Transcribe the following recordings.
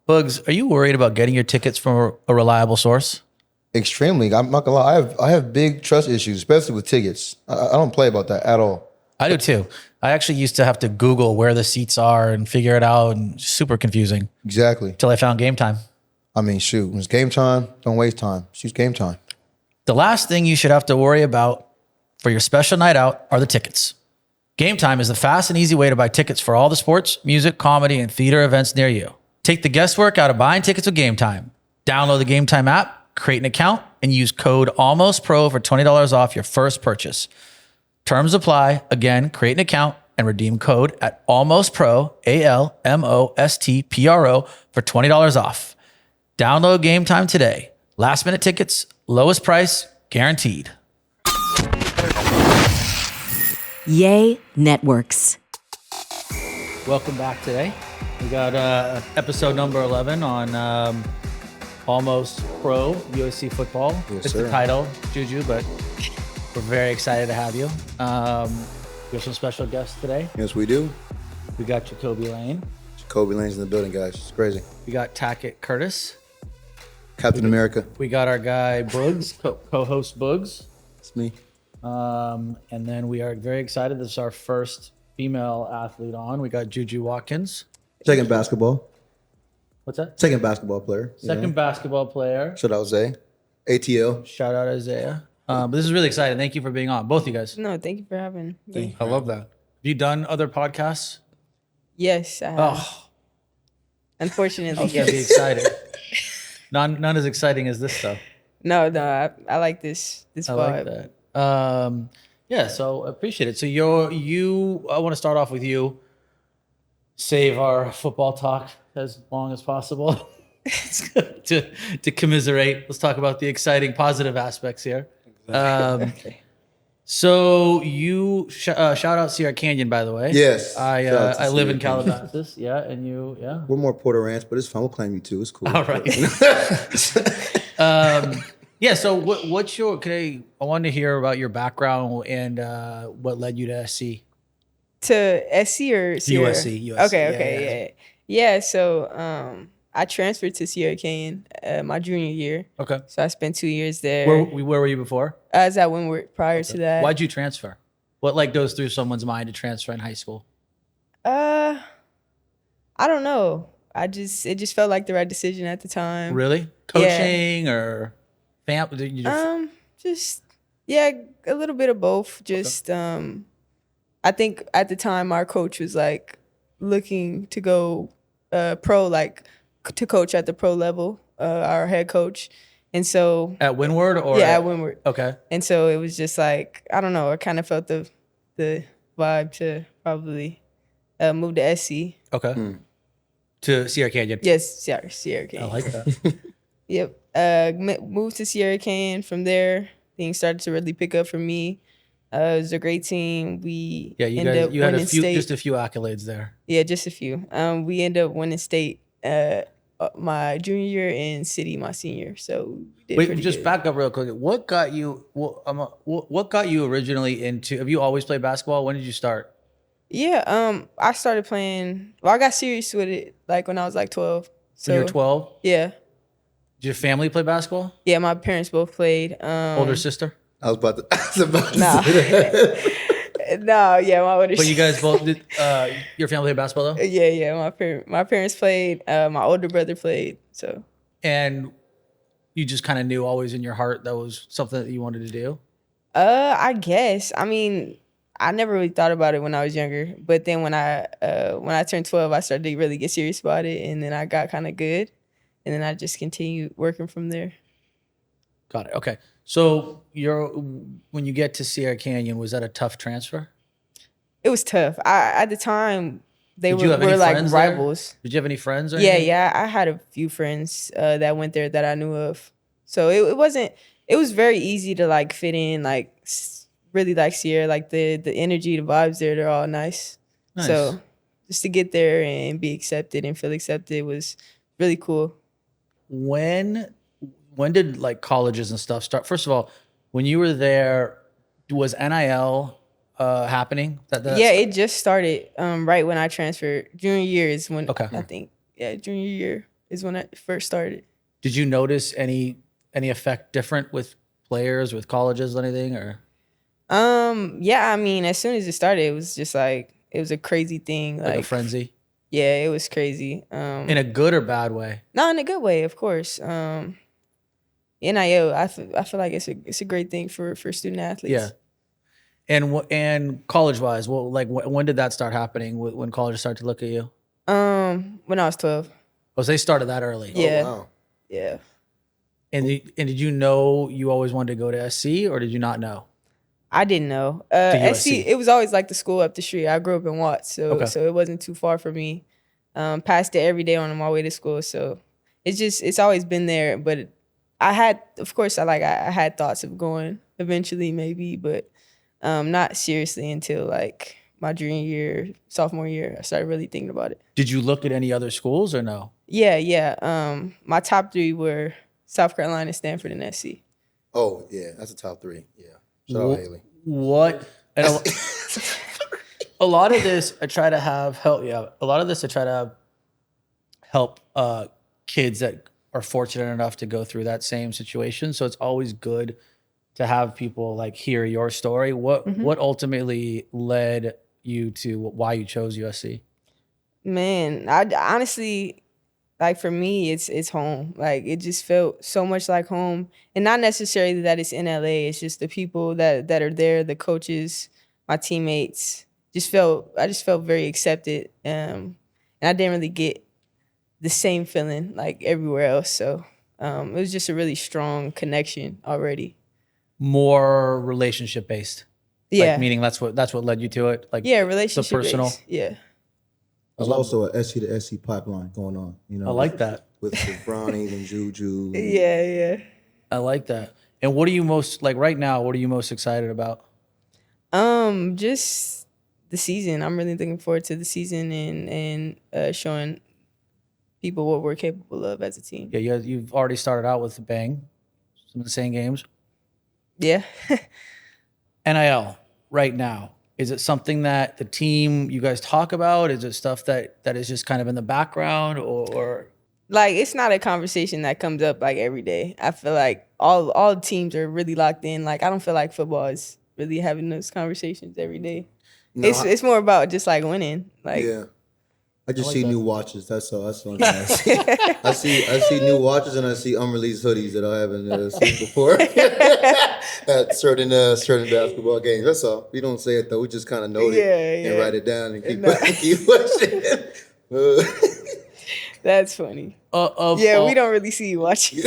Bugs, are you worried about getting your tickets from a reliable source? Extremely. I'm not gonna lie. I have big trust issues, especially with tickets. I don't play about that at all. I do too. I actually used to have to Google where the seats are and figure it out, and super confusing. Exactly. Till I found Game Time. I mean, shoot, when it's game time, don't waste time. Choose Game Time. The last thing you should have to worry about for your special night out are the tickets. Game Time is the fast and easy way to buy tickets for all the sports, music, comedy, and theater events near you. Take the guesswork out of buying tickets with Game Time. Download the Game Time app, create an account, and use code ALMOSTPRO for $20 off your first purchase. Terms apply. Again, create an account and redeem code at ALMOSTPRO, ALMOSTPRO, for $20 off. Download Game Time today. Last minute tickets, lowest price, guaranteed. Yay Networks. Welcome back today. We got episode number 11 on Almost Pro USC football. Yes, it's sir. the title, Juju, but we're very excited to have you. We have some special guests today. Yes, we do. We got Jacobe Lane. Jacobe Lane's in the building, guys. It's crazy. We got Tackett Curtis. Captain America. We got our guy Bugs, co-host Bugs. It's me. And then we are very excited. This is our first female athlete on. We got Juju Watkins. Second basketball. What's that? Second basketball player. Second basketball player. Shout out Zay. ATL. Shout out Isaiah. But this is really exciting. Thank you for being on, both of you guys. No, thank you for having me. I love that. Have you done other podcasts? Yes, I have. Oh, Unfortunately, I'm gonna be yes. excited. None as exciting as this stuff. No, I like this I vibe. like that. Yeah, so I appreciate it. So I want to start off with you. Save our football talk as long as possible to commiserate. Let's talk about the exciting, positive aspects here. So you shout out Sierra Canyon, by the way. Yes. I Shout out to live Sierra in Canyon. Calabasas. Yeah, and you, yeah. We're more Porter Ranch, but it's fun. We'll claim you too. It's cool. All right. Yeah. So what's your? I wanted to hear about your background and what led you to SC. To SC or Sierra? USC. Okay. Yeah. So I transferred to Sierra Canyon my junior year. Okay. So I spent 2 years there. Where were you before? I was at Windward prior to that. Why'd you transfer? What goes through someone's mind to transfer in high school? I don't know. It just felt like the right decision at the time. Really? Coaching or family? Just a little bit of both. Just I think at the time our coach was like looking to go pro, like to coach at the pro level, our head coach. And so At Windward or? at Windward. Okay. And so it was just like, I don't know, I kind of felt the vibe to probably move to SC. Okay. To Sierra Canyon. Yes, Sierra Canyon. I like that. Yep. Moved to Sierra Canyon. From there, things started to really pick up for me. It was a great team. We Yeah, you ended guys. up You had winning state. just a few accolades there. Yeah, just a few. We ended up winning state my junior year and city my senior. So we did Wait, pretty just good. back up real quick. What got you? What got you originally into? Have you always played basketball? When did you start? Yeah. I started playing. Well, I got serious with it like when I was like 12. So When you were 12? Yeah. Did your family play basketball? Yeah. My parents both played. Older sister? I was about to Nah. say that. No. Yeah. My older. But you guys both did. Your family played basketball though, Yeah. My parents played. My older brother played. So. and you just kind of knew always in your heart that was something that you wanted to do. I guess. I mean, I never really thought about it when I was younger, but then when I turned 12, I started to really get serious about it, and then I got kind of good, and then I just continued working from there. Got it. Okay. So when you get to Sierra Canyon, was that a tough transfer? It was tough. At the time they Did you have any were like friends there? rivals. Did you have any friends? Or Yeah, anything? yeah. I had a few friends that went there that I knew of, so it wasn't. It was very easy to like fit in, like really like Sierra, like the energy, the vibes there, they're all nice. Nice. So just to get there and be accepted and feel accepted was really cool. When did like colleges and stuff start? First of all, when you were there, was NIL happening? Yeah, it just started right when I transferred. Junior year is when Okay. I think. Yeah, junior year. is when I first started. Did you notice any effect different with players, with colleges, or anything, or? Yeah, I mean, as soon as it started, it was just like it was a crazy thing. Like a frenzy? Yeah, it was crazy. In a good or bad way? No, in a good way, of course. NIL, I feel like it's a great thing for student athletes. Yeah. And college wise, well, like when did that start happening? When colleges started to look at you? When I was 12. Oh, so they started that early. Yeah. Oh, wow. Yeah. And did you know you always wanted to go to SC, or did you not know? I didn't know. USC. SC, it was always like the school up the street. I grew up in Watts, so it wasn't too far for me. Passed it every day on my way to school, so it's always been there. But I had thoughts of going eventually, maybe, but not seriously until like my junior year, sophomore year. I started really thinking about it. Did you look at any other schools or no? Yeah. My top 3 were South Carolina, Stanford, and SC. Oh, yeah. That's the top 3. Yeah. Shout out Haley. What? And a lot of this I try to help. Yeah, a lot of this I try to help kids that are fortunate enough to go through that same situation. So it's always good to have people like hear your story. What ultimately led you to why you chose USC? Man, I honestly, like for me, it's home. Like it just felt so much like home, and not necessarily that it's in LA. It's just the people that are there, the coaches, my teammates. I just felt very accepted, and I didn't really get the same feeling like everywhere else. So it was just a really strong connection already. More relationship based. Yeah, like, meaning that's what led you to it. Like relationship the personal. based. Yeah. There's also a SC to SC pipeline going on. You know, I like that. With Brownies and Juju. Yeah. I like that. And what are you most like right now? What are you most excited about? Just the season. I'm really looking forward to the season and showing people what we're capable of as a team. Yeah, you've already started out with a bang. Some of the same games. Yeah. NIL right now. Is it something that the team, you guys talk about? Is it stuff that is just kind of in the background or? Like, it's not a conversation that comes up like every day. I feel like all teams are really locked in. Like, I don't feel like football is really having those conversations every day. No, it's more about just like winning. Like, yeah. I just see new watches. That's all. That's what I see. I see new watches and I see unreleased hoodies that I haven't seen before at certain basketball games. That's all. We don't say it though. We just kind of note it and write it down and keep pushing. That's funny. We don't really see you watching.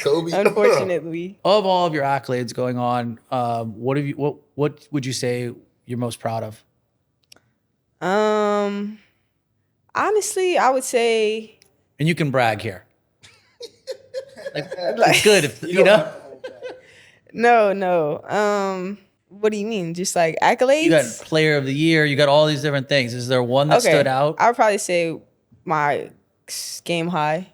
Kobe. Unfortunately. Of all of your accolades going on, what would you say you're most proud of? Honestly, I would say. And you can brag here. It's good if you know. No. What do you mean? Just like accolades? You got player of the year. You got all these different things. Is there one that stood out? I would probably say my game high.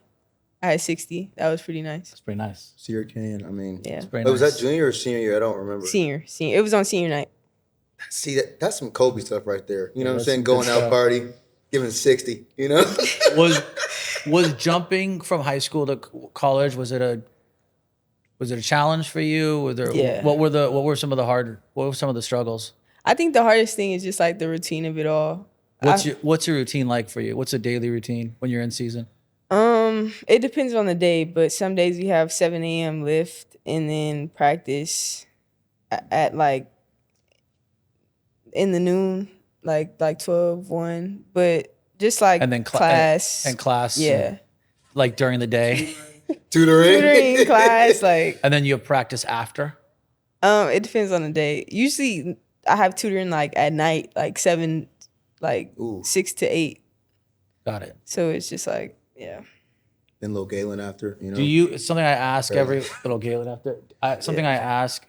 I had 60. That was pretty nice. That's pretty nice. Senior can. I mean, yeah. Pretty nice. Was that junior or senior year? I don't remember. Senior. It was on senior night. See, that's some Kobe stuff right there. You know what I'm saying? Going out party, giving 60. You know. Was jumping from high school to college? Was it a challenge for you? What were some of the struggles? I think the hardest thing is just like the routine of it all. What's your routine like for you? What's a daily routine when you're in season? It depends on the day, but some days we have 7 a.m. lift and then practice at like in the noon, like 12, 1. But just like and then class. And class. Yeah. Like during the day. Tutoring class, like. And then you have practice after? It depends on the day. Usually I have tutoring like at night, like 7, like 6 to 8. Got it. So it's just like, yeah. Then little Galen after, you know. Something I ask every little Galen after. I ask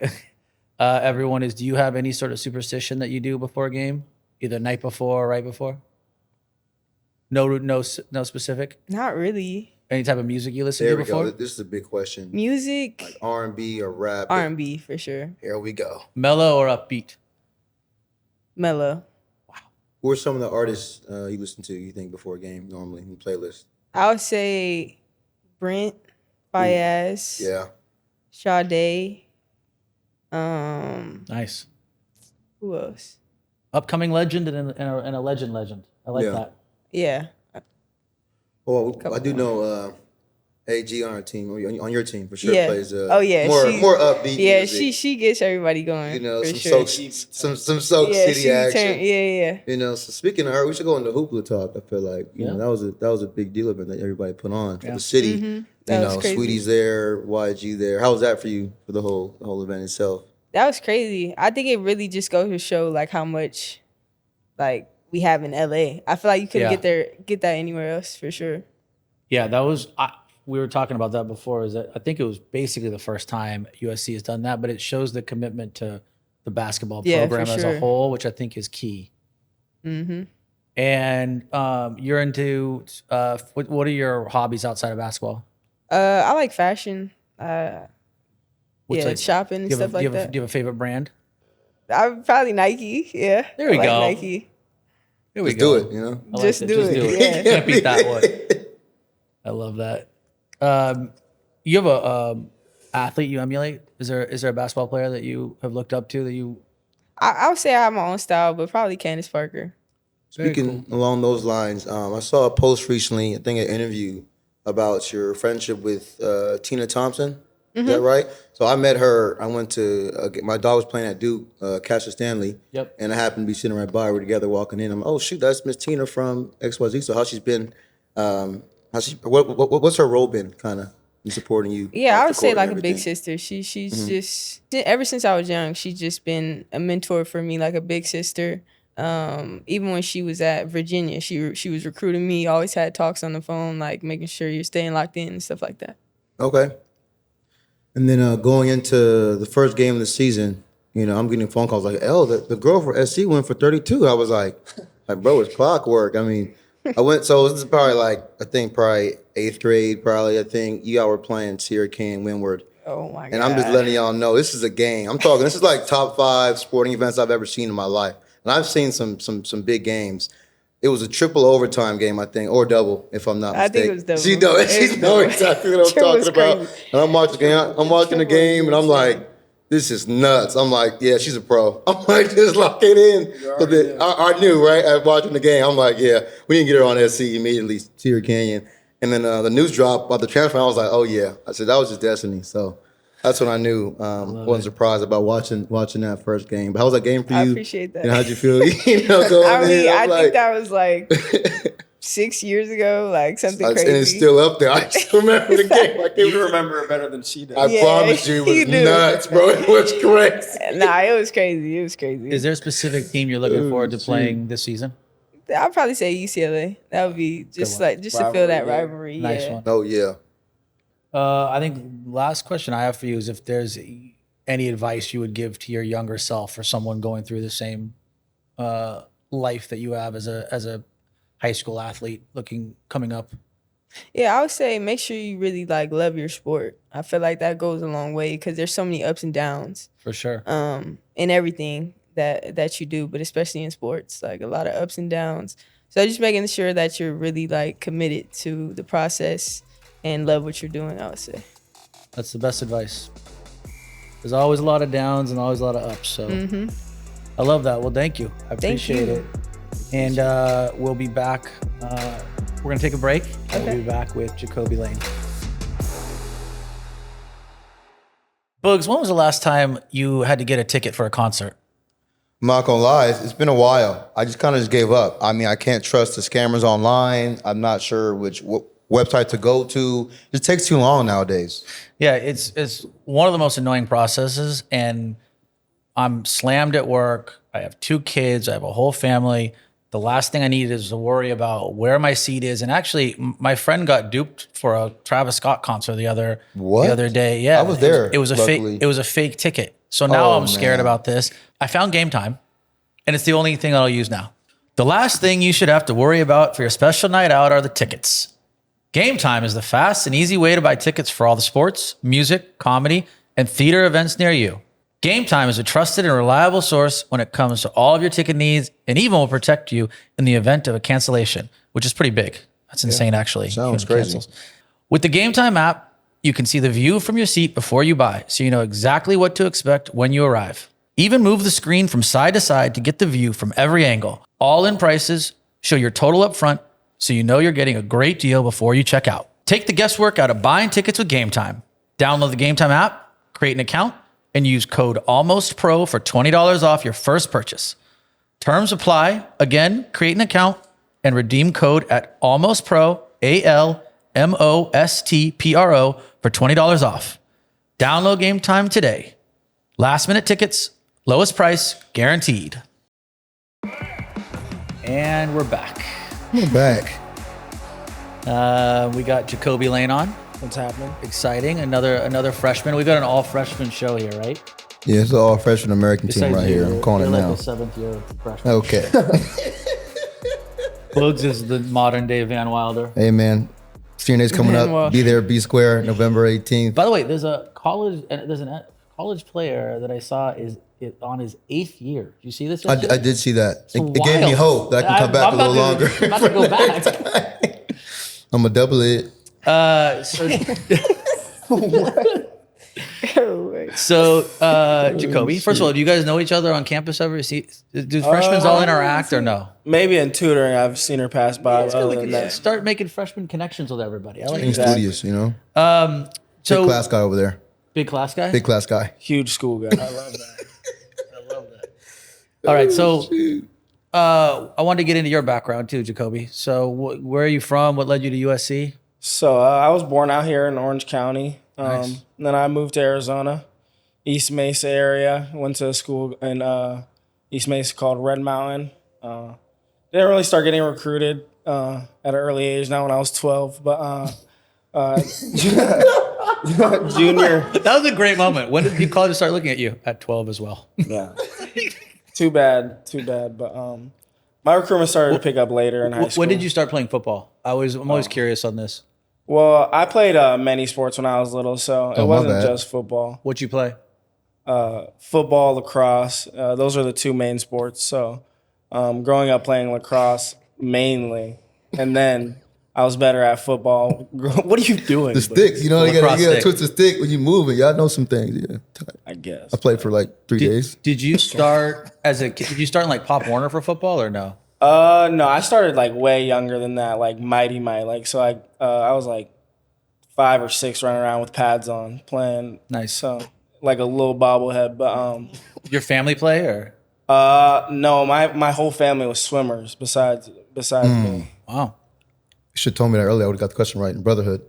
everyone is, do you have any sort of superstition that you do before a game, either night before or right before? No specific. Not really. Any type of music you listen There to we before? go. This is a big question. Music. Like R&B or rap. R&B for sure. Here we go. Mellow or upbeat? Mellow. Who are some of the artists you listen to, you think, before a game normally in playlist? I would say Brent, Fayez, Yeah. Sade. Nice. Who else? Upcoming legend and a legend. I like Yeah. that. Yeah. Well, I do know AG on our team, on your team for sure Yeah. plays Oh, yeah, more she- upbeat Yeah, music. she gets everybody going. You know, for some sure. some Soak Yeah, City she action. yeah. You know, so speaking of her, we should go into Hoopla talk. I feel like you know that was a big deal event that everybody put on for the city. Mm-hmm. That You was know, crazy. Sweetie's there, YG there. How was that for you for the whole event itself? That was crazy. I think it really just goes to show like how much like we have in LA. I feel like you couldn't get that anywhere else for sure. Yeah, that was. We were talking about that before. Is that I think it was basically the first time USC has done that, but it shows the commitment to the basketball program for as sure. a whole, which I think is key. Mm-hmm. And you're into what are your hobbies outside of basketball? I like fashion. What's like- Shopping and stuff like that. Do you have a favorite brand? I'm probably Nike. Yeah. There we I like go. Nike. Here we Just go. do it, you know. I like Just it. do it. Yeah. Can't beat that one. I love that. You have a athlete you emulate? Is there a basketball player that you have looked up to that you? I would say I have my own style, but probably Candace Parker. Speaking along those lines, I saw a post recently, I think an interview about your friendship with Tina Thompson. Is that right? So I met her. I went to my dog was playing at Duke, Cassius Stanley. Yep. And I happened to be sitting right by. We're together walking in. I'm oh shoot, that's Miss Tina from XYZ. So how she's been? What's her role been kind of in supporting you? Yeah, off I the would say court like and a big everything? sister. She's just ever since I was young, she's just been a mentor for me, like a big sister. Even when she was at Virginia, she was recruiting me. Always had talks on the phone, like making sure you're staying locked in and stuff like that. Okay. And then going into the first game of the season, you know, I'm getting phone calls like, "Oh, the girl for SC went for 32." I was like, bro, it's clockwork. I mean, I went. So this is probably like I think probably 8th grade. Probably I think y'all were playing Sierra King Windward. Oh my god! And I'm just letting y'all know this is a game. I'm talking. This is like top 5 sporting events I've ever seen in my life, and I've seen some big games. It was a triple overtime game, I think, or double, if I'm not I think mistaken. it was double. She It knows. was She double. knows exactly what I'm Triple talking was about. crazy. And I'm watching the game, and I'm like, this is nuts. I'm like, yeah, she's a pro. I'm like, just lock it in. So that I knew, right, at watching the game. I'm like, yeah, we didn't get her on SC immediately, Sierra Canyon. And then the news dropped about the transfer. I was like, oh yeah. I said that was just destiny. So that's when I knew. Wasn't surprised about watching that first game. But how was that game for you? I appreciate that. And how'd you feel? Going I mean, in? I I'm think that was like 6 years ago, like something crazy. and it's still up there. I still remember the game. Like it You was, remember it better than she did. I Yeah, promise you, you it was do. nuts, bro. It was crazy. Nah, it was crazy. It was crazy. Is there a specific team you're looking forward to playing this season? I'd probably say UCLA. That would be just one. like just to feel that Rivalry, rivalry. Nice yeah. one. Oh yeah. I think last question I have for you is if there's any advice you would give to your younger self or someone going through the same life that you have as a high school athlete coming up. Yeah, I would say make sure you really like love your sport. I feel like that goes a long way because there's so many ups and downs For sure. in everything that you do, but especially in sports, like a lot of ups and downs. So just making sure that you're really like committed to the process and love what you're doing, I would say. That's the best advice. There's always a lot of downs and always a lot of ups. So I love that. Well, thank you. I appreciate you. it. And we'll be back. We're going to take a break. And we'll be back with Jacobe Lane. Bugs, when was the last time you had to get a ticket for a concert? I'm not gonna lie, it's been a while. I just kind of gave up. I mean, I can't trust the scammers online. I'm not sure what website to go to. It takes too long nowadays. Yeah, it's one of the most annoying processes, and I'm slammed at work. I have 2 kids. I have a whole family. The last thing I need is to worry about where my seat is. And actually, my friend got duped for a Travis Scott concert the other day. Yeah, I was there, It was a luckily. fake. It was a fake ticket. So now Oh, I'm scared man. about this. I found Game Time, and it's the only thing I'll use now. The last thing you should have to worry about for your special night out are the tickets. Game Time is the fast and easy way to buy tickets for all the sports, music, comedy, and theater events near you. Game Time is a trusted and reliable source when it comes to all of your ticket needs and even will protect you in the event of a cancellation, which is pretty big. That's insane, actually. Sounds Human crazy. With the Game Time app, you can see the view from your seat before you buy, so you know exactly what to expect when you arrive. Even move the screen from side to side to get the view from every angle. All in prices, show your total up front, so you know you're getting a great deal before you check out. Take the guesswork out of buying tickets with Game Time. Download the Game Time app, create an account, and use code ALMOSTPRO for $20 off your first purchase. Terms apply. Again, create an account and redeem code at ALMOSTPRO, ALMOSTPRO, for $20 off. Download Game Time today. Last minute tickets, lowest price, guaranteed. And we're back. We're back. We got Jacobe Lane on. What's happening? Exciting. Another freshman. We got an all freshman show here, right? Yeah, it's an all freshman American team Besides right you, here. I'm calling it you're now. like the 7th year freshman. Okay. Bugs is the modern day Van Wilder. Hey, man. Senior Day's coming up. Be there, B Square, November 18th. By the way, there's a college player that I saw is on his 8th year. Did you see this? I did see that. It gave me wild. hope that I can come back a little longer. I'm about to go back. I'm going to double it. Jacobe, first of all, do you guys know each other on campus ever? Do freshmen all interact or no? Maybe in tutoring, I've seen her pass by. Other than that. Start making freshman connections with everybody. I like Being that. studious, you know? So Big class guy over there. big class guy. Big class guy. Huge school guy. I love that. All right, so I wanted to get into your background too, Jacobe. So where are you from? What led you to USC? So I was born out here in Orange County. Nice. Then I moved to Arizona, East Mesa area. Went to a school in East Mesa called Red Mountain. Didn't really start getting recruited at an early age, not when I was 12, but junior. That was a great moment. When did college start looking at you? At 12 as well. Yeah. Too bad. But my recruitment started to pick up later in high school. When did you start playing football? I'm always curious on this. Well, I played many sports when I was little, so it my wasn't bad. just football. What'd you play? Football, lacrosse, those are the two main sports. So growing up playing lacrosse mainly, and then I was better at football. What are you doing? The sticks, you know, you Lacrosse gotta stick. twist the stick when you move it. Y'all know some things. Yeah. I guess. I played for like 3 days. Did you start as a kid? Did you start in like Pop Warner for football or no? No, I started like way younger than that, like Mighty Might. Like so, I was like 5 or 6 running around with pads on playing. Nice. So like a little bobblehead, but Your family play or? no, my whole family was swimmers. Besides me. Wow. You should have told me that earlier. I would have got the question right. Brotherhood.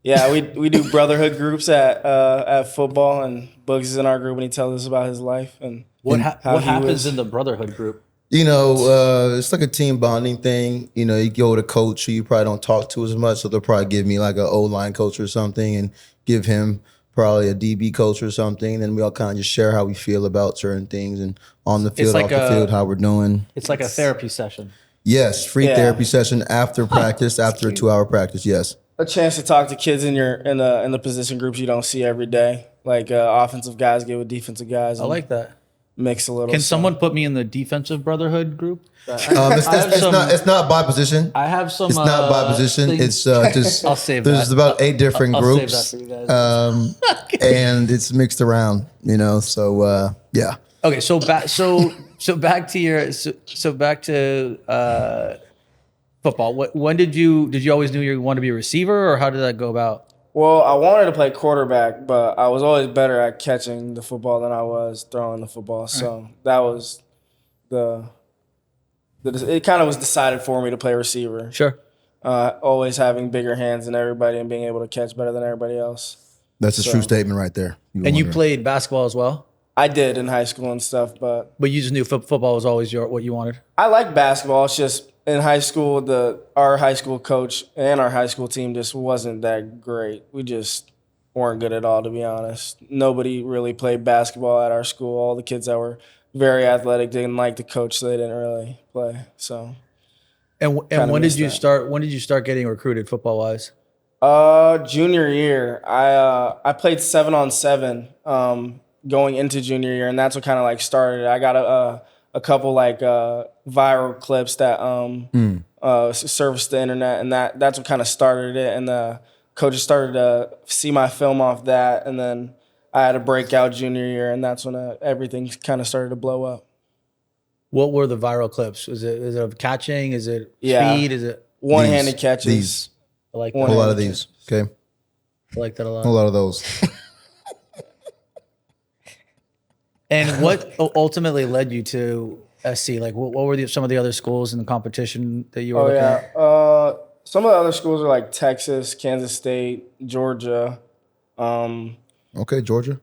Yeah, we do brotherhood groups at football, and Bugs is in our group, and he tells us about his life and What how he happens was- in the brotherhood group? You know, it's like a team bonding thing. You know, you go with a coach who you probably don't talk to as much, so they'll probably give me like an O-line coach or something and give him probably a DB coach or something. Then we all kind of just share how we feel about certain things and on the field, like off the field, how we're doing. It's like a therapy session. Yes, free Yeah. therapy session after practice, after a 2-hour practice, yes. a chance to talk to kids in the position groups you don't see every day. Like offensive guys get with defensive guys. I like that. Mix a little. Can so- someone put me in the defensive brotherhood group? It's not by position. I have some. It's not by position. things- It's just I'll save there's that. about 8 different I'll groups, save that for you guys. and it's mixed around. You know, so yeah. Okay, so back to football. When did you always knew you wanted to be a receiver, or how did that go about? Well, I wanted to play quarterback, but I was always better at catching the football than I was throwing the football. So that was it kind of was decided for me to play receiver. Sure. Always having bigger hands than everybody and being able to catch better than everybody else. That's a true statement right there. And you played basketball as well, I did in high school and stuff, but but you just knew football was always what you wanted. I like basketball. It's just in high school, our high school coach and our high school team just wasn't that great. We just weren't good at all, to be honest. Nobody really played basketball at our school. All the kids that were very athletic didn't like the coach, so they didn't really play. So, And Kinda when did missed you that. start? When did you start getting recruited football wise? junior year, I played 7-on-7 going into junior year, and that's what kind of like started it. I got a couple like viral clips that service the internet, and that's what kind of started it. And the coaches started to see my film off that, and then I had a breakout junior year, and that's when everything kind of started to blow up. What were the viral clips? Is it catching? Is it Yeah. speed? Is it One-handed catches. These. I like A that. whole lot of these. Okay. I like that a lot. A lot of those. And what ultimately led you to SC? Like, what were some of the other schools in the competition that you were looking at? Some of the other schools are like Texas, Kansas State, Georgia, Okay, Georgia.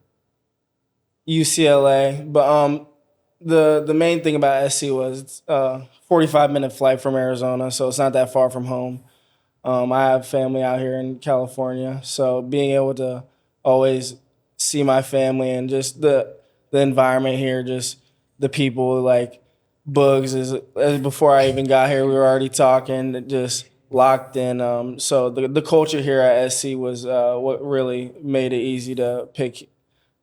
UCLA. But the main thing about SC was it's a 45-minute flight from Arizona, so it's not that far from home. I have family out here in California, so being able to always see my family and just the environment here, just the people, like Bugs is before I even got here, we were already talking, just locked in. So the culture here at SC was what really made it easy to pick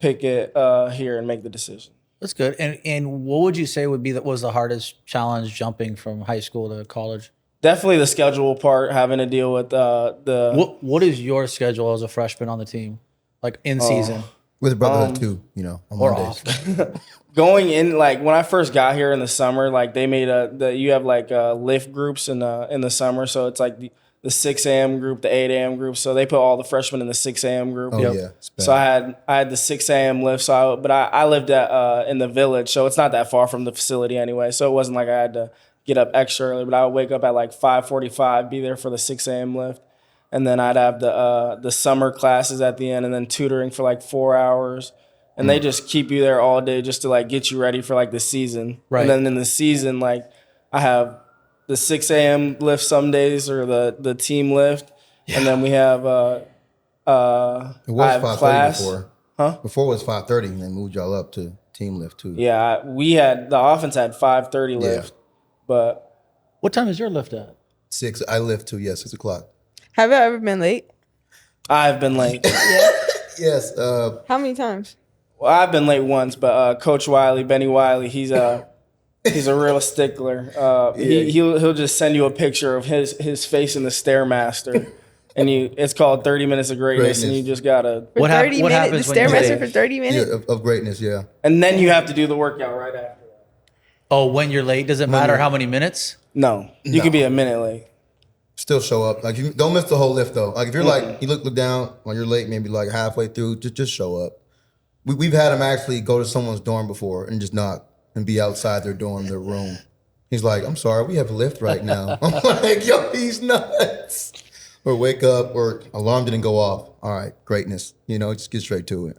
it here and make the decision. That's good. And what would you say was the hardest challenge jumping from high school to college? Definitely the schedule part, having to deal with the. What is your schedule as a freshman on the team, like in season? With brotherhood too, on Mondays. Going in, like when I first got here in the summer, like they made you have like lift groups in the summer, so it's like the 6 a.m. group, the 8 a.m. group. So they put all the freshmen in the 6 a.m. group. Oh yeah. So I had the 6 a.m. lift. But I lived in the village, so it's not that far from the facility anyway. So it wasn't like I had to get up extra early. But I would wake up at like 5:45, be there for the 6 a.m. lift. And then I'd have the summer classes at the end, and then tutoring for like 4 hours. And they just keep you there all day just to like get you ready for like the season. Right. And then in the season, like I have the 6 a.m. lift some days, or the team lift. Yeah. And then we have it was 5:30 class. before. Huh? Before it was 5:30, and they moved y'all up to team lift too. Yeah, the offense had 5:30 lift. Yeah. But what time is your lift at? 6. I lift too. 6 o'clock. Have you ever been late? I've been late. Yes. How many times? Well, I've been late once, but Coach Benny Wiley, he's a real stickler. He'll just send you a picture of his face in the Stairmaster, and it's called 30 Minutes of Greatness, and you just gotta. What happens the Stairmaster for 30 minutes? Yeah, of greatness, yeah. And then you have to do the workout right after that. Oh, when you're late, does it matter how many minutes? No, you can be a minute late. Still show up. Like, you don't miss the whole lift though. Like if you're like you look down when you're late, maybe like halfway through, just show up. We've had him actually go to someone's dorm before and just knock and be outside their dorm, their room. He's like, "I'm sorry, we have a lift right now." I'm like, "Yo, he's nuts." Or wake up, or alarm didn't go off. All right, greatness. Just get straight to it.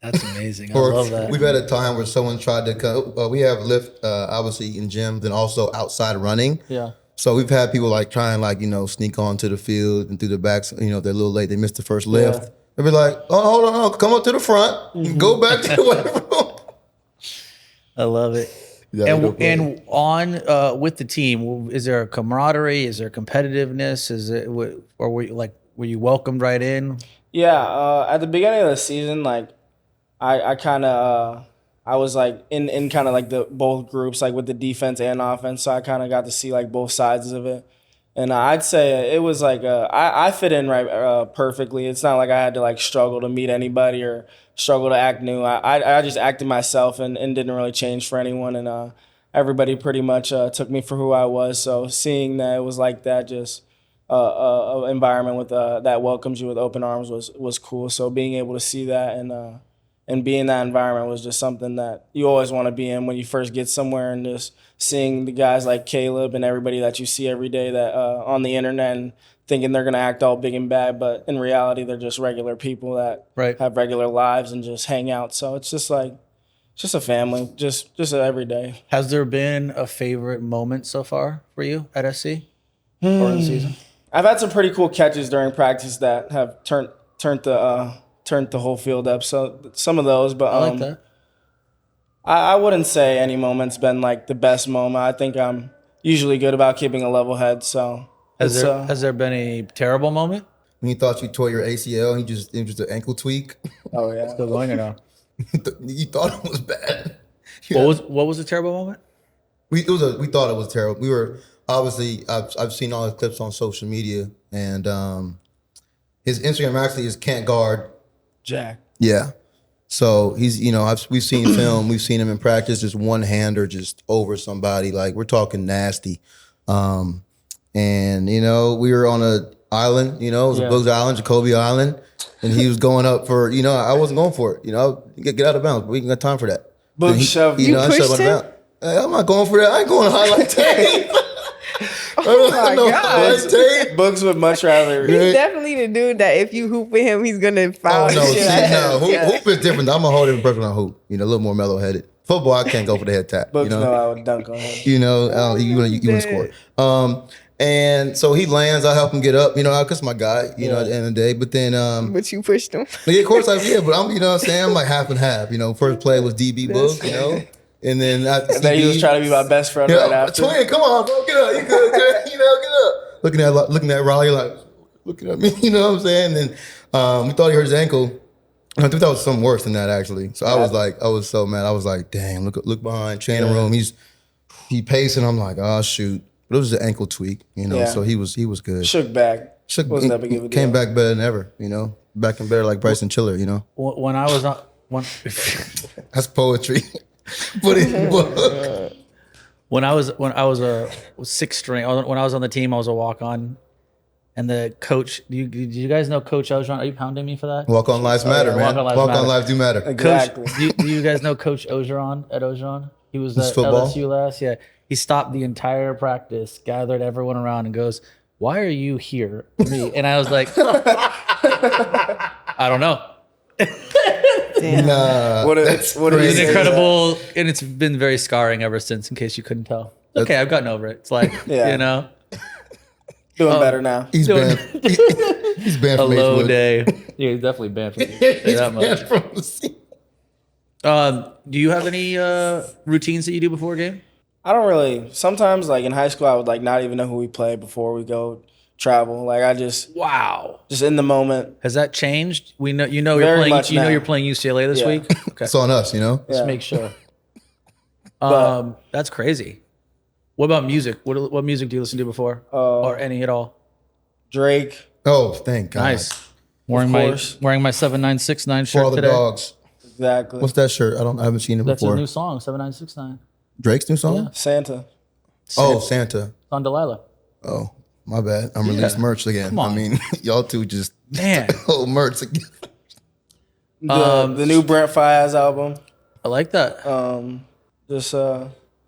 That's amazing. I Or love that. we've had a time where someone tried to come. We have lift, obviously in gyms and also outside running. Yeah. So we've had people like try and sneak onto the field and through the backs. They're a little late. They missed the first lift. Yeah. They'll be like, "Oh, hold on, come up to the front, go back to the weight room." I love it. Yeah, and on with the team, is there a camaraderie? Is there competitiveness? Or were you welcomed right in? Yeah, at the beginning of the season, like I kind of I was like in kind of like the both groups, like with the defense and offense. So I kind of got to see like both sides of it. And I'd say it was like I fit in right perfectly. It's not like I had to like struggle to meet anybody or struggle to act new. I just acted myself and didn't really change for anyone. And everybody pretty much took me for who I was. So seeing that it was like that, just environment with that welcomes you with open arms was cool. So being able to see that and be in that environment was just something that you always want to be in when you first get somewhere, and just seeing the guys like Caleb and everybody that you see every day that on the internet and thinking they're going to act all big and bad, but in reality, they're just regular people that have regular lives and just hang out. So it's just like, just a family, just every day. Has there been a favorite moment so far for you at SC or in the season? I've had some pretty cool catches during practice that have turned the whole field up. So some of those, but I like that. I wouldn't say any moment's been like the best moment. I think I'm usually good about keeping a level head. So has there been a terrible moment? When you thought you tore your ACL, and it was just an ankle tweak. Oh yeah, still going or no? You thought it was bad. Yeah. What was a terrible moment? We thought it was terrible. We were obviously I've seen all the clips on social media, and his Instagram actually is can't guard Jack. Yeah. So he's, we've seen film, we've seen him in practice, just one hander just over somebody. Like, we're talking nasty. And, we were on an island, it was a Boogs Island, Jacobe Island. And he was going up for, I wasn't going for it. Get out of bounds, but we ain't got time for that. Book shoved you. I Pushed shoved him? out of bounds. Hey, I'm not going for that. I ain't going high like tape. Oh my God. Books would much rather. He's definitely the dude that if you hoop with him, he's gonna foul Oh, the no, shit out of him. Hoop is different. I'm a whole different person on hoop. A little more mellow-headed. Football, I can't go for the head tap. Books know I would dunk on him. You want to score. And so he lands. I help him get up. Because my guy. At the end of the day. But then, But you pushed him. yeah, of course I did. But I'm, what I'm saying, I'm like half and half. First play was DB Book. And then he was trying to be my best friend right after. Twin, come on, bro, get up. You good? Get up. Looking at Riley like looking at me. You know what I'm saying? And we thought he hurt his ankle. I think that was something worse than that, actually. So I was so mad. I was like, damn, look behind, training room. He pacing. I'm like, oh shoot. But it was an ankle tweak, so he was good. Shook back. Wasn't that big of a deal. Came back better than ever, back and better like Bryson Chiller, When I was on, That's poetry. Put it in the book. when I was sixth string, when I was on the team, I was a walk on, and the coach. Do you guys know Coach Ogeron? Are you pounding me for that? Walk on lives matter, man. Walk On lives do matter. Exactly. Coach, do you guys know Coach Ogeron at Ogeron? He was at football? LSU last. Yeah, he stopped the entire practice, gathered everyone around, and goes, "Why are you here, me?" And I was like, "I don't know." Nah, What It's is incredible, and it's been very scarring ever since. In case you couldn't tell. Okay, I've gotten over it. It's like Yeah. Doing better now. He's banned. He's banned a from low Acewood. day. Yeah, he's definitely banned from that much. Banned from the scene. Do you have any routines that you do before a game? I don't really. Sometimes, like in high school, I would like not even know who we play before we go travel. Like I just in the moment. Has that changed? We know you're Very playing. much You know now. you're playing UCLA this Yeah. week. Okay, It's on us, let's Yeah. make sure. But- That's crazy. What about music? What music do you listen to before, or any at all? Drake. Oh, thank God. Nice. Wearing my course. 7969 For shirt all the today. dogs. Exactly. What's that shirt? I haven't seen it That's his before. new song, 7969. Drake's new song? Santa. Oh, Santa. It's on Delilah. Oh, my bad. I'm released merch again. Come on. I mean, y'all two just Man, whole merch again. The new Brent Fayez album. I like that.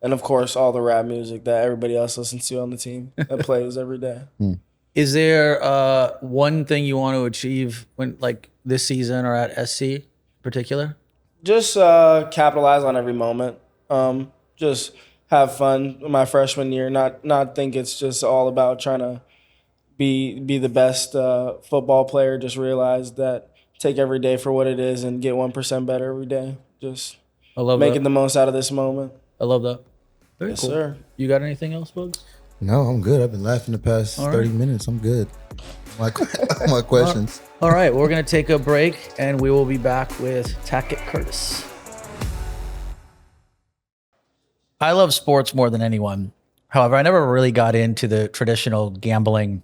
And of course all the rap music that everybody else listens to on the team that plays every day. Is there one thing you want to achieve when, like, this season or at SC in particular? Just capitalize on every moment. Just have fun my freshman year. Not think it's just all about trying to be the best football player. Just realize that take every day for what it is and get 1% better every day. Just I love making that. the most out of this moment. I love that. Very Yes, cool. sir. You got anything else, Bugs? No, I'm good. I've been laughing the past All 30 right. minutes. I'm good. My questions. All right, we're going to take a break, and we will be back with Tackett Curtis. I love sports more than anyone. However, I never really got into the traditional gambling.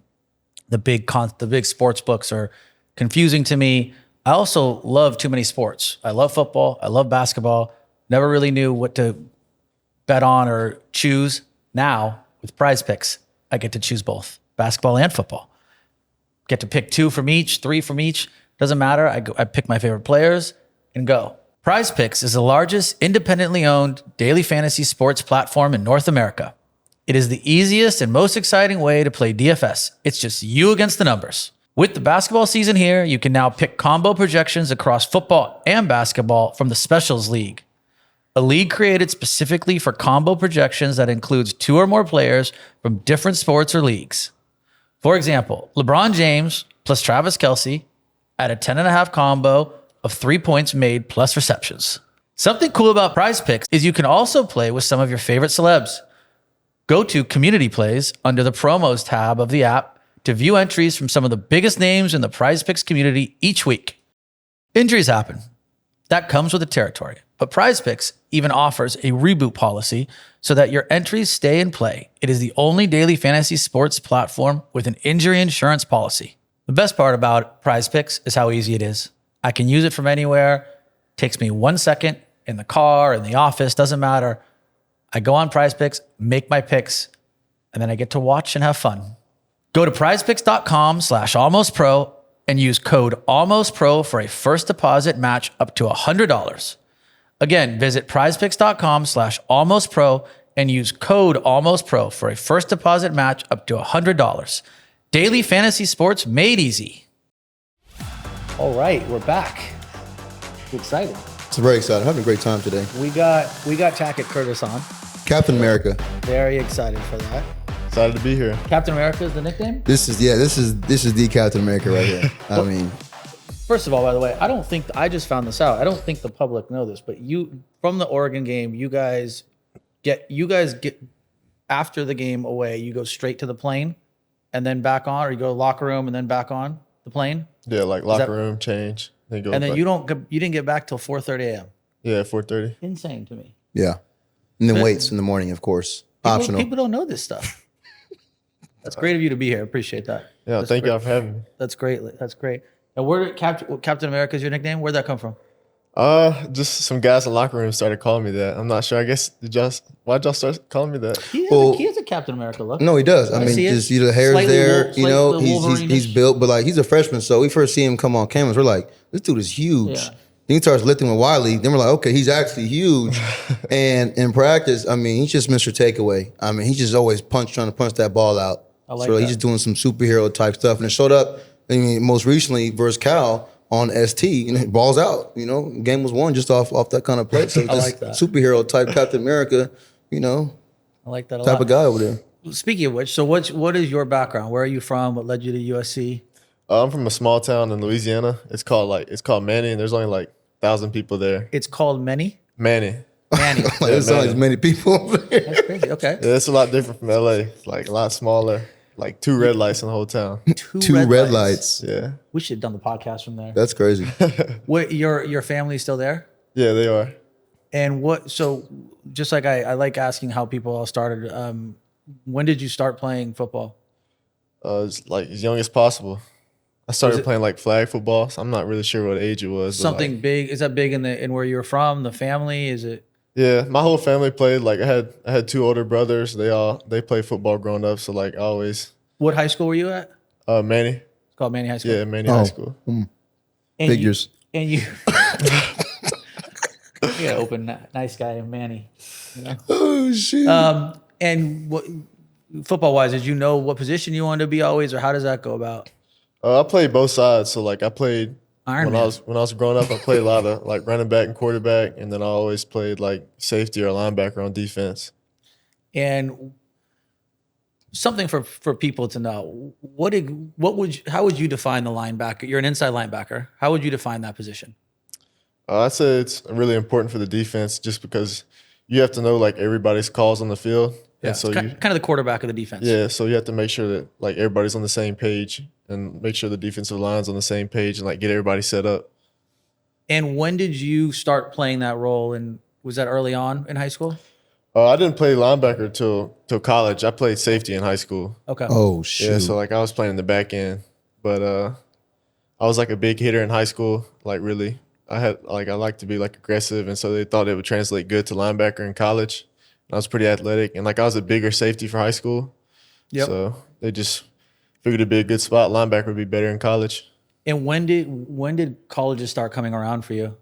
The big sports books are confusing to me. I also love too many sports. I love football. I love basketball. Never really knew what to bet on or choose. Now, with Prize Picks, I get to choose both basketball and football. Get to pick 2 from each, 3 from each. Doesn't matter. I pick my favorite players and go. Prize Picks is the largest independently owned daily fantasy sports platform in North America. It is the easiest and most exciting way to play DFS. It's just you against the numbers. With the basketball season here, you can now pick combo projections across football and basketball from the Specials League, a league created specifically for combo projections that includes 2 or more players from different sports or leagues. For example, LeBron James plus Travis Kelce at a 10.5 combo of 3 points made plus receptions. Something cool about Prize Picks is you can also play with some of your favorite celebs. Go to Community Plays under the Promos tab of the app to view entries from some of the biggest names in the Prize Picks community each week. Injuries happen. That comes with the territory. But Prize Picks even offers a reboot policy so that your entries stay in play. It is the only daily fantasy sports platform with an injury insurance policy. The best part about Prize Picks is how easy it is. I can use it from anywhere. Takes me 1 second in the car, in the office, doesn't matter. I go on Prize Picks, make my picks, and then I get to watch and have fun. Go to prizepicks.com/almostpro and use code almostpro for a first deposit match up to $100. Again, visit prizepicks.com/almostpro and use code almostpro for a first deposit match up to $100. Daily fantasy sports made easy. All right, we're back. Excited. It's very exciting. Having a great time today. We got Tackett Curtis on. Captain America. Very excited for that. Excited to be here. Captain America is the nickname? This is the Captain America right here. I mean, First of all, by the way, I just found this out. I don't think the public know this, but from the Oregon game, you guys get after the game away, you go straight to the plane and then back on, or you go to the locker room and then back on the plane? Yeah, like locker room, change. Then go And then back. you didn't get back till 4:30 a.m. Yeah, 4:30. Insane to me. yeah. And then weights in the morning, of course. Optional. People don't know this stuff. That's great of you to be here. Appreciate that. Yeah, That's thank great. y'all for having me. That's great. That's great. And where did Captain America is your nickname? Where'd that come from? Just some guys in the locker room started calling me that. I'm not sure. I guess why'd y'all start calling me that? He has a Captain America look. No, he does. I mean, see it. just the hair's Slightly there. He's Wolverine-ish. built, but like he's a freshman, so we first see him come on cameras. We're like, this dude is huge. Yeah. Then he starts lifting with Wiley. Then we're like, okay, he's actually huge. And in practice, I mean, he's just Mr. Takeaway. I mean, he's just always trying to punch that ball out. I like so that. he's just doing some superhero type stuff, and it showed up. I mean, most recently versus Cal on ST, and it balls out. Game was won just off that kind of play. So I just like that. superhero type Captain America, I like that a type lot. of guy over there. Speaking of which, so what is your background? Where are you from? What led you to USC? I'm from a small town in Louisiana. It's called Manny, and there's only like 1,000 people there. It's called Manny. Manny. Manny. Like, there's not as many people over there. That's crazy. Okay. Yeah, it's a lot different from LA. It's like a lot smaller. Like 2 red lights in the whole town. Two red lights. Yeah. We should have done the podcast from there. That's crazy. What your family's still there? Yeah, they are. And so just like I like asking how people all started. When did you start playing football? It's like as young as possible. I started playing like flag football. So I'm not really sure what age it was. but, Something like, big? Is that big in where you're from? The family? Is it? yeah, my whole family played. Like I had 2 older brothers. They played football growing up. So like I always What high school were you at? Manny. It's called Manny High School. Yeah, Manny High School. And Figures. You gotta open nice guy and Manny. Oh shit. And what football wise, did you know what position you wanted to be always, or how does that go about? I played both sides. So like I played Iron when Man. I was growing up. I played a lot of like running back and quarterback, and then I always played like safety or linebacker on defense. And something for people to know, how would you define the linebacker? You're an inside linebacker. How would you define that position? I'd say it's really important for the defense just because you have to know like everybody's calls on the field. Yeah, And so it's kind of the quarterback of the defense. yeah, so you have to make sure that like everybody's on the same page and make sure the defensive line's on the same page and like get everybody set up. And when did you start playing that role? And was that early on in high school? I didn't play linebacker till college. I played safety in high school. Okay. Oh shoot. Yeah, so like I was playing in the back end, but I was like a big hitter in high school. Like really, I like to be like aggressive, and so they thought it would translate good to linebacker in college. I was pretty athletic, and like I was a bigger safety for high school. Yep. So they just figured it'd be a good spot. Linebacker would be better in college. And when did colleges start coming around for you?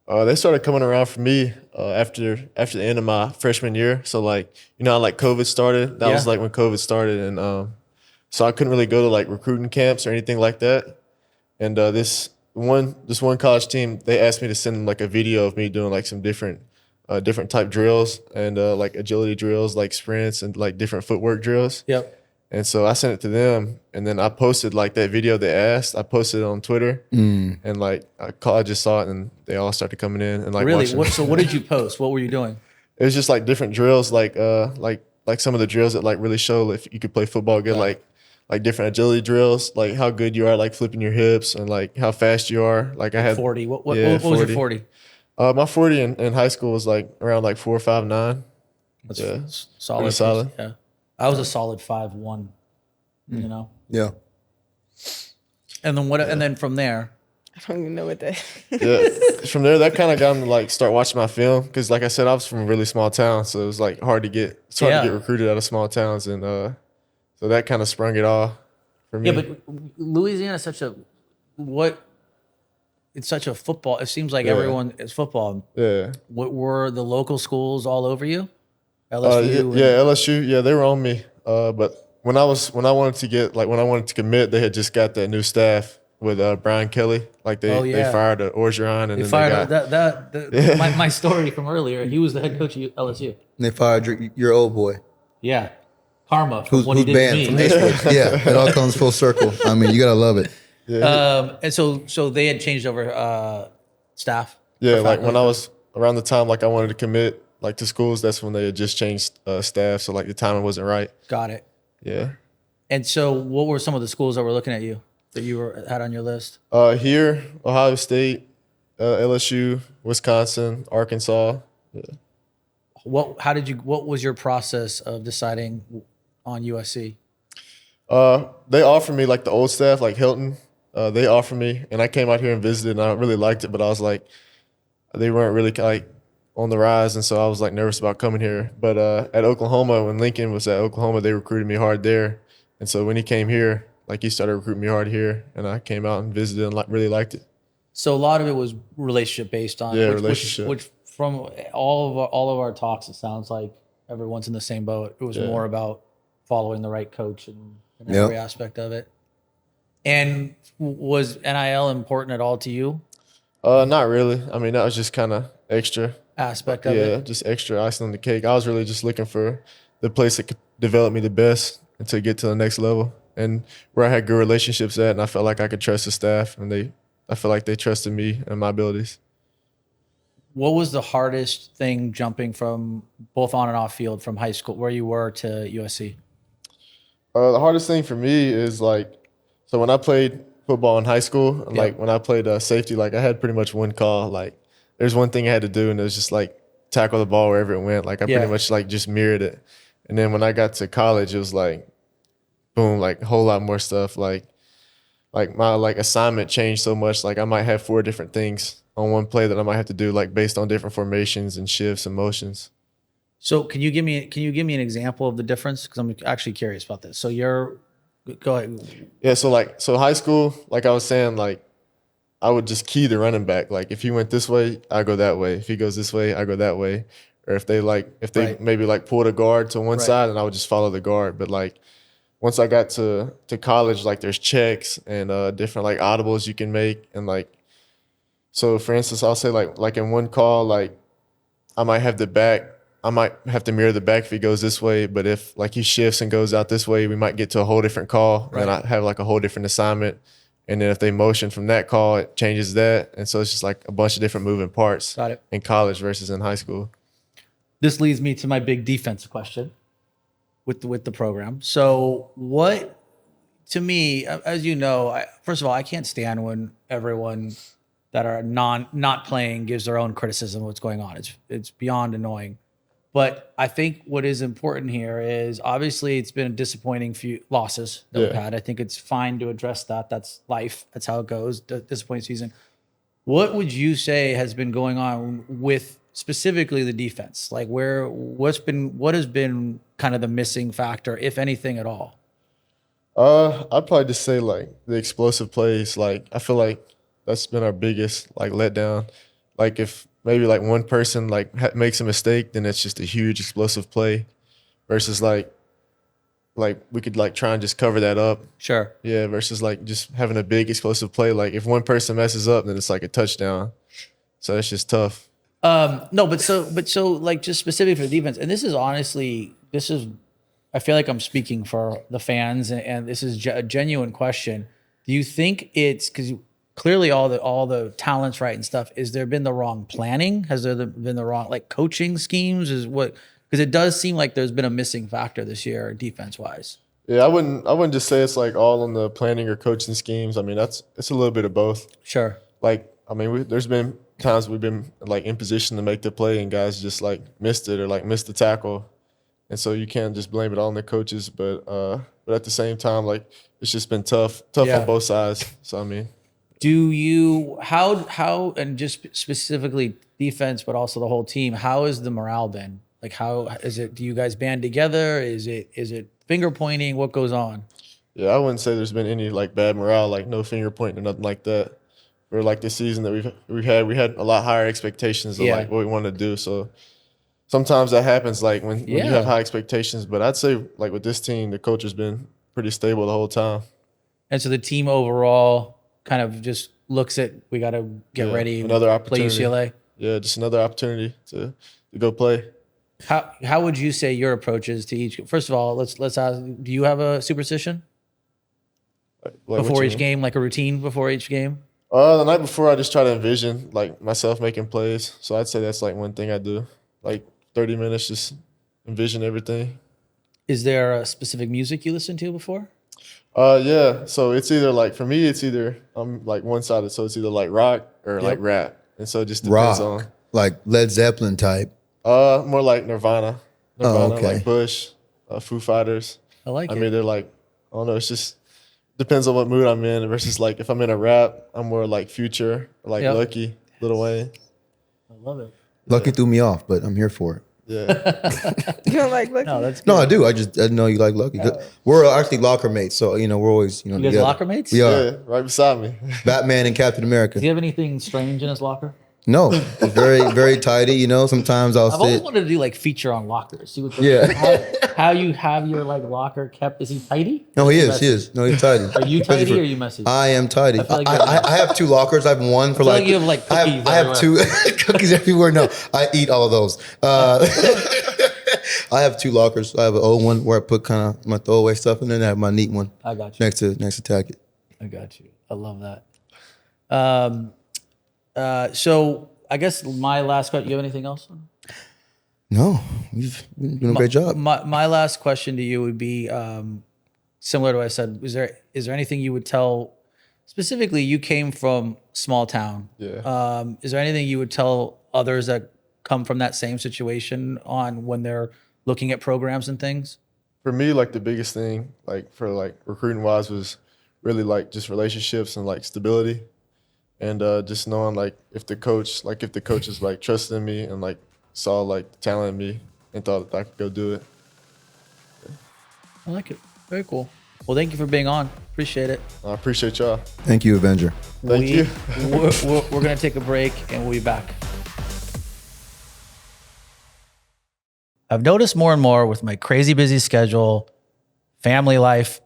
They started coming around for me after the end of my freshman year. So like how like COVID started. That was Yeah. like when COVID started, and so I couldn't really go to like recruiting camps or anything like that. And this one college team, they asked me to send them like a video of me doing like some different type drills and like agility drills, like sprints and like different footwork drills. Yep. And so I sent it to them, and then I posted like that video they asked. I posted it on Twitter, and like I just saw it, and they all started coming in and like Really? watching. What did you post? What were you doing? It was just like different drills, like some of the drills that like really show if you could play football good, like different agility drills, like how good you are, like flipping your hips and like how fast you are. Like I had 40. What Yeah, was your 40. 40? My 40 in high school was like around like 4.59. That's Yeah. solid. Pretty solid. Yeah. I was a solid 5'1", you know? Yeah. And then what? And then from there, I don't even know what that. Yeah. From there, that kind of got me to like start watching my film because, like I said, I was from a really small town, so it was like hard to get recruited out of small towns, and so that kind of sprung it all for me. yeah, but Louisiana is such a it's such a football. It seems like everyone is football. Yeah. What were the local schools all over you? Yeah, LSU. LSU. Yeah, they were on me. But when I wanted to commit, they had just got that new staff with Brian Kelly. Like they fired Orgeron and They then fired they got my story from earlier. He was the head coach of LSU. And they fired your old boy. Yeah, karma from Who's what he did banned to from me. Facebook. Yeah, it all comes full circle. I mean, you gotta love it. And so they had changed over staff. Yeah, like when I was around the time like I wanted to commit like to schools, that's when they had just changed staff. So like the timing wasn't right. Got it. Yeah. And so, what were some of the schools that were looking at you that you had on your list? Here, Ohio State, LSU, Wisconsin, Arkansas. Yeah. What was your process of deciding on USC? They offered me like the old staff, like Hilton. They offered me, and I came out here and visited, and I really liked it. But I was like, they weren't really like on the rise, and so I was like nervous about coming here. But at Oklahoma, when Lincoln was at Oklahoma, they recruited me hard there, and so when he came here, like he started recruiting me hard here, and I came out and visited and really liked it. So a lot of it was relationship based on relationship. Which from all of our talks, it sounds like everyone's in the same boat. It was more about following the right coach and every aspect of it. And was NIL important at all to you? Not really. I mean, that was just kind of extra Aspect of it? Yeah, just extra icing on the cake. I was really just looking for the place that could develop me the best and to get to the next level, and where I had good relationships at, and I felt like I could trust the staff, and I feel like they trusted me and my abilities. What was the hardest thing jumping from both on and off field from high school, where you were, to USC? The hardest thing for me is so when I played football in high school, and like when I played safety, like I had pretty much one call. Like there's one thing I had to do, and it was just like tackle the ball wherever it went. Like I pretty much like just mirrored it. And then when I got to college, it was like, boom, like a whole lot more stuff. Like my assignment changed so much. Like I might have 4 different things on one play that I might have to do, like based on different formations and shifts and motions. So can you give me an example of the difference? Because I'm actually curious about this. So go ahead. Yeah, so high school, like I was saying, like I would just key the running back. Like if he went this way, I go that way. If he goes this way, I go that way. Or if they maybe like pulled a guard to one side, and I would just follow the guard. But like once I got to college, like there's checks and different like audibles you can make, and like so for instance, I'll say like in one call, like I might have to mirror the back if he goes this way, but if like he shifts and goes out this way, we might get to a whole different call, and then I have like a whole different assignment. And then if they motion from that call, it changes that. And so it's just like a bunch of different moving parts in college versus in high school. This leads me to my big defense question with the program. So what, to me, as you know, first of all, I can't stand when everyone that are not playing gives their own criticism of what's going on. It's beyond annoying. But I think what is important here is obviously it's been a disappointing few losses that we've had. I think it's fine to address that. That's life. That's how it goes. Disappointing season. What would you say has been going on with specifically the defense? Like what has been kind of the missing factor, if anything at all? I'd probably just say like the explosive plays. Like I feel like that's been our biggest like letdown. Like if maybe like one person like makes a mistake, then it's just a huge explosive play versus like we could like try and just cover that up. Sure. Yeah, versus like just having a big explosive play. Like if one person messes up, then it's like a touchdown. So it's just tough. No, but so like just specifically for the defense, and this is I feel like I'm speaking for the fans, and this is a genuine question. Do you think it's because clearly all the talent's right and stuff? Is there been the wrong planning? Has there been the wrong like coaching schemes? Because it does seem like there's been a missing factor this year defense wise. Yeah, I wouldn't just say it's like all on the planning or coaching schemes. I mean it's a little bit of both. Sure. Like I mean there's been times we've been like in position to make the play and guys just like missed it or like missed the tackle. And so you can't just blame it on the coaches, but at the same time, like it's just been tough on both sides. So I mean, Do you how and just specifically defense, but also the whole team? How has the morale been? Like, how is it? Do you guys band together? Is it finger pointing? What goes on? yeah, I wouldn't say there's been any like bad morale, like no finger pointing or nothing like that. For like this season that we had a lot higher expectations of like what we wanted to do. So sometimes that happens, like when you have high expectations. But I'd say like with this team, the coach has been pretty stable the whole time. And so the team overall kind of just looks at, we got to get ready, another play opportunity. UCLA. Yeah, just another opportunity to go play. How would you say your approach is to each? First of all, let's ask, do you have a superstition Like, before each game, like a routine before each game? The night before, I just try to envision like myself making plays. So I'd say that's like one thing I do. Like 30 minutes, just envision everything. Is there a specific music you listen to before? Yeah. So it's either like for me, I'm like one-sided. So it's either like rock or like rap, and so it just depends on like Led Zeppelin type. more like Nirvana, okay. like Bush, Foo Fighters. I like it. I mean, they're like I don't know. It's just depends on what mood I'm in. Versus like if I'm in a rap, I'm more like Future, like Lucky, Lil Wayne. I love it. Lucky threw me off, but I'm here for it. Yeah. You don't like Lucky? No, that's good. No, I do. I didn't know you like Lucky. We're actually locker mates, so we're always You guys together. locker mates? We are. Yeah, right beside me. Batman and Captain America. Does he have anything strange in his locker? No, it's very very tidy. Sometimes I'll I've always sit. wanted to do like feature on lockers. See what how you have your like locker kept. Is he tidy? No, he is. messy? He is. No, he's tidy. Are you tidy or are you messy? I am tidy. I feel like you're I have two lockers. I have one for like you have, like, cookies I have two cookies everywhere. No, I eat all of those. I have two lockers. I have an old one where I put kind of my throwaway stuff, and then I have my neat one. I got you. Next to Tackett. I got you. I love that. So I guess my last question. You have anything else? No, you've been doing a great job. My last question to you would be similar to what I said. Is there anything you would tell? Specifically, you came from small town. Yeah. Is there anything you would tell others that come from that same situation on when they're looking at programs and things? For me, like the biggest thing, like for like recruiting wise, was really like just relationships and like stability, and just knowing like if the coaches like trusted in me and like saw like the talent in me and thought that I could go do it. I like it. Very cool. Well, thank you for being on. Appreciate it. I appreciate y'all. Thank you, Avenger. Thank you. We're going to take a break and we'll be back. I've noticed more and more with my crazy busy schedule, family life,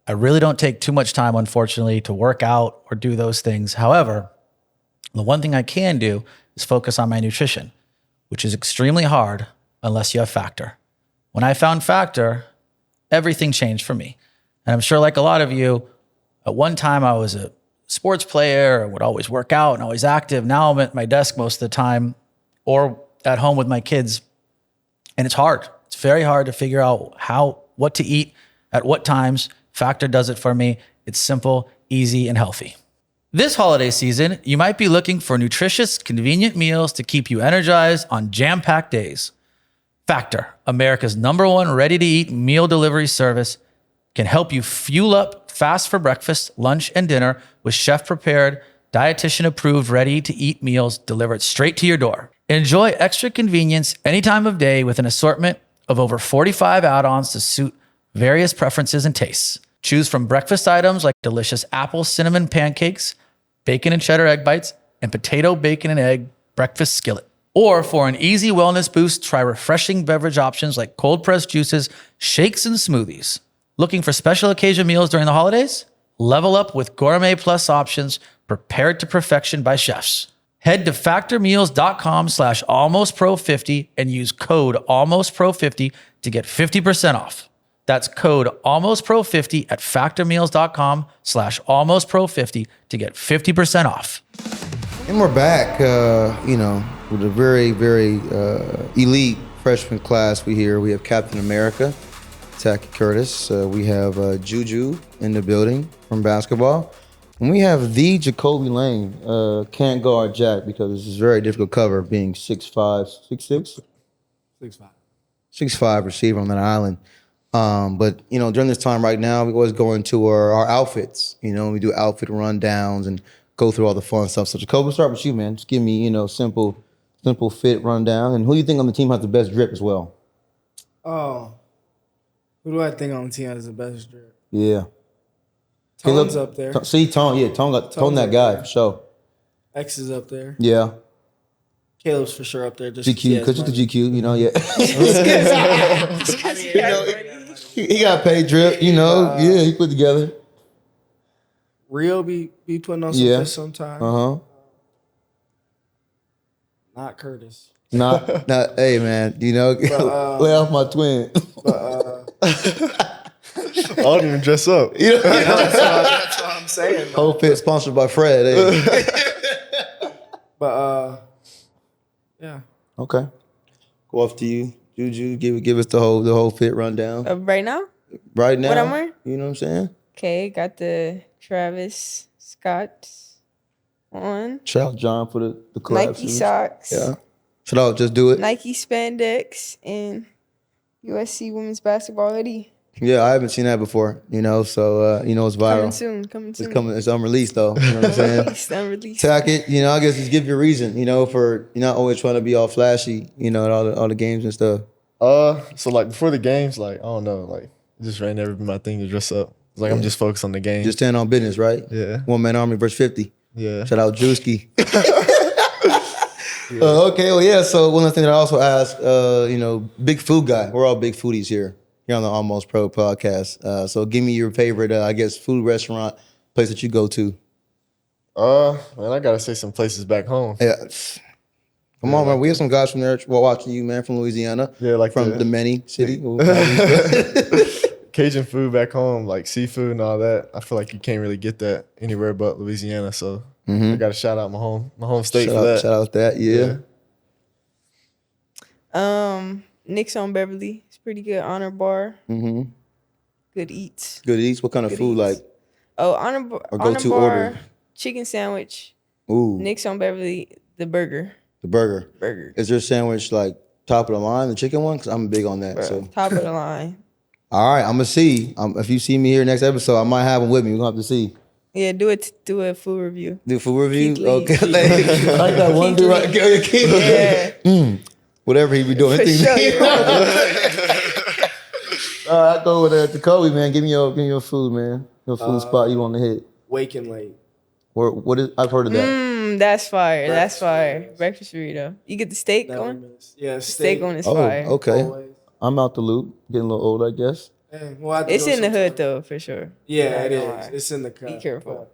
I really don't take too much time, unfortunately, to work out or do those things. However, the one thing I can do is focus on my nutrition, which is extremely hard unless you have Factor. When I found Factor, everything changed for me. And I'm sure like a lot of you, at one time I was a sports player, I would always work out and always active. Now I'm at my desk most of the time or at home with my kids. And it's hard. It's very hard to figure out what to eat at what times. Factor does it for me. It's simple, easy, and healthy. This holiday season, you might be looking for nutritious, convenient meals to keep you energized on jam-packed days. Factor, America's #1 ready-to-eat meal delivery service, can help you fuel up fast for breakfast, lunch, and dinner with chef-prepared, dietitian-approved, ready-to-eat meals delivered straight to your door. Enjoy extra convenience any time of day with an assortment of over 45 add-ons to suit various preferences and tastes. Choose from breakfast items like delicious apple cinnamon pancakes, bacon and cheddar egg bites, and potato, bacon, and egg breakfast skillet. Or for an easy wellness boost, try refreshing beverage options like cold-pressed juices, shakes, and smoothies. Looking for special occasion meals during the holidays? Level up with Gourmet Plus options prepared to perfection by chefs. Head to factormeals.com/almostpro50 and use code almostpro50 to get 50% off. That's code almostpro50 at factormeals.com/almostpro50 to get 50% off. And we're back, with a very, very elite freshman class. We have Captain America, Tackett Curtis. We have Juju in the building from basketball. When we have the Jacobe Lane, can't guard Jack because it's a very difficult cover, being 6'5", 6'6", 6'5". 6'5" receiver on that island. But during this time right now, we always go into our outfits. We do outfit rundowns and go through all the fun stuff. So Jacobe, we'll start with you, man. Just give me, simple fit rundown. And who do you think on the team has the best drip as well? Oh, who do I think on the team has the best drip? Yeah. Tone's up there. See, Tone, yeah, Tone that guy for sure. X is up there. Yeah. Caleb's for sure up there. Just GQ, because just the GQ, yeah. He got paid drip, yeah, he put together. Rio be putting on some fish sometime. Not Curtis. Not. Hey, man, lay off my twin. I don't even dress up. That's what I'm saying. Whole fit sponsored by Fred. Hey. But yeah. Okay. Go off to you, Juju. Give us the whole fit rundown. Right now? Right now. What I'm wearing? You know what I'm saying? Okay, got the Travis Scott on. Shout out John for the collab Nike shoes. socks. Yeah. Shout out, just do it. Nike spandex and USC women's basketball hoodie. Yeah, I haven't seen that before. So it's viral. Coming soon. It's unreleased though. You know what I'm saying? Unreleased. Tackett, I guess just give you a reason, for you're not always trying to be all flashy, at all the games and stuff. So like before the games, like I don't know, like it just ain't never been my thing to dress up. It's like I'm just focused on the game. Just stand on business, right? Yeah. 1-man army versus 50. Yeah. Shout out Drewski. Okay, well, yeah. So one of the things that I also ask, big food guy. We're all big foodies here on the Almost Pro podcast. So give me your favorite, food restaurant, place that you go to. Man, I gotta say some places back home. Yeah. Come on, man. We have some guys from there watching you, man, from Louisiana. Yeah, like from the Many City. Cajun food back home, like seafood and all that. I feel like you can't really get that anywhere but Louisiana. So I got to shout out my home state for that. Shout out that, yeah. Nick's on Beverly. It's pretty good. Honor Bar. Mm-hmm. Good eats. Good eats. What kind of Good food, eats. like? Oh, Honor Bar. Or go-to order. Chicken sandwich. Ooh. Nick's on Beverly. The burger. The burger. Burger. Is your sandwich like top of the line, the chicken one? Because I'm big on that. Bro, So top of the line. all right, I'm gonna see. If you see me here next episode, I might have them with me. We're gonna have to see. Yeah, do a food review. Do food review? Keith Okay. Lee. Like that one dude right there. Yeah. Whatever he be doing. For sure. All right, I go with Jacobe, man. Give me your food, man. Your food spot you want to hit. Waking late. What is? I've heard of that. That's fire. That's fire. Breakfast burrito. You get the steak on? Yeah, Steak on is Oh, fire. okay. Always. I'm out the loop. Getting a little old, I guess. Hey, we'll have to It's go in the sometime. hood though, for sure. Yeah, it is. Alright. It's in the cut. Be careful.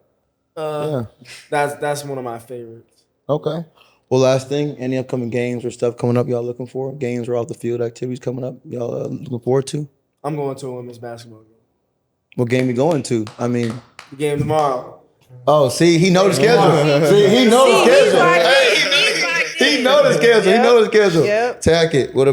Yeah. That's one of my favorites. Okay. Well, last thing, any upcoming games or stuff coming up y'all looking for? Games or off the field activities coming up y'all looking forward to? I'm going to a women's basketball game. What game you going to? I mean, The game tomorrow. oh, see, he know the schedule. See, he know the schedule. He know the schedule. He know the schedule. Yep. Tackett, what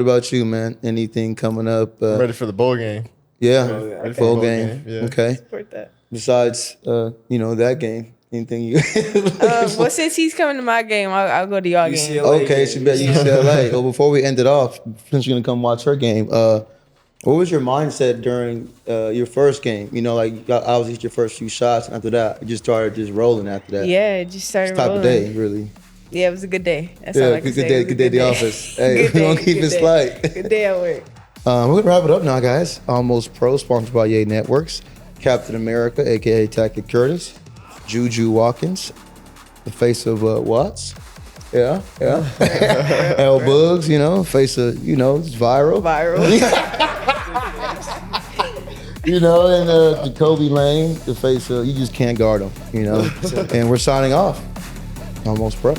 about you, man? Anything coming up? I'm ready for the bowl game. Yeah, Okay. full game. Yeah. Okay. Support that. Besides, that game, anything you? Well, since he's coming to my game, I'll go to y'all game. UCLA Okay, game. she bet UCLA. Well, before we end it off, since you're gonna come watch her game, what was your mindset during your first game? Like obviously your first few shots, and after that, you just started rolling after that. Yeah, it just started Type rolling. of day, really. Yeah, it was a good day. That's all I can good say. day, It was a good day at the office. Hey, Good we gonna day, keep good it day. slight. Good day at work. We're gonna wrap it up now, guys. Almost Pro, sponsored by Yay Networks. Captain America, aka Tackett Curtis. Juju Watkins, the face of Watts. Yeah. L Bugs, face of, it's viral. And Jacobe Lane, the face of, you just can't guard him, and we're signing off. Almost Pro.